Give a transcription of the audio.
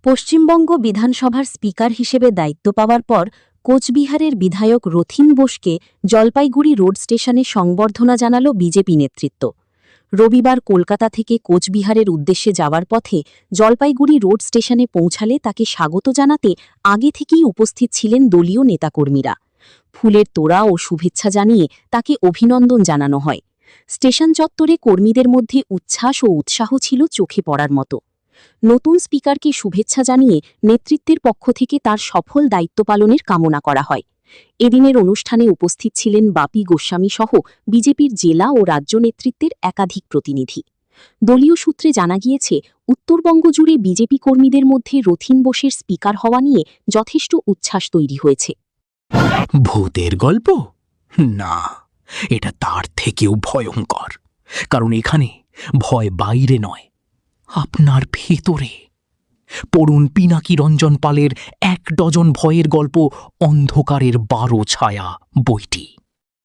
পশ্চিমবঙ্গ বিধানসভার স্পিকার হিসেবে দায়িত্ব পাওয়ার পর কোচবিহারের বিধায়ক রথীন বোসকে জলপাইগুড়ি রোড স্টেশনে সংবর্ধনা জানাল বিজেপি নেতৃত্ব। রবিবার কলকাতা থেকে কোচবিহারের উদ্দেশ্যে যাওয়ার পথে জলপাইগুড়ি রোড স্টেশনে পৌঁছালে তাকে স্বাগত জানাতে আগে থেকেই উপস্থিত ছিলেন দলীয় নেতাকর্মীরা। ফুলের তোড়া ও শুভেচ্ছা জানিয়ে তাকে অভিনন্দন জানানো হয়। স্টেশন চত্বরে কর্মীদের মধ্যে উচ্ছ্বাস ও উৎসাহ ছিল চোখে পড়ার মতো। নতুন স্পিকারকে শুভেচ্ছা জানিয়ে নেতৃত্বের পক্ষ থেকে তার সফল দায়িত্ব পালনের কামনা করা হয়। এদিনের অনুষ্ঠানে উপস্থিত ছিলেন বাপি গোস্বামী সহ বিজেপির জেলা ও রাজ্য নেতৃত্বের একাধিক প্রতিনিধি। দলীয় সূত্রে জানা গিয়েছে, উত্তরবঙ্গ জুড়ে বিজেপি কর্মীদের মধ্যে রথীন বোসের স্পিকার হওয়া নিয়ে যথেষ্ট উচ্ছ্বাস তৈরি হয়েছে। ভূতের গল্প? না, এটা তার থেকেও ভয়ঙ্কর। কারণ এখানে ভয় বাইরে নয়, আপনার ভেতরে। পড়ুন পিনাকি রঞ্জন পালের ১ ডজন ভয়ের গল্প অন্ধকারের ১২ ছায়া বইটি।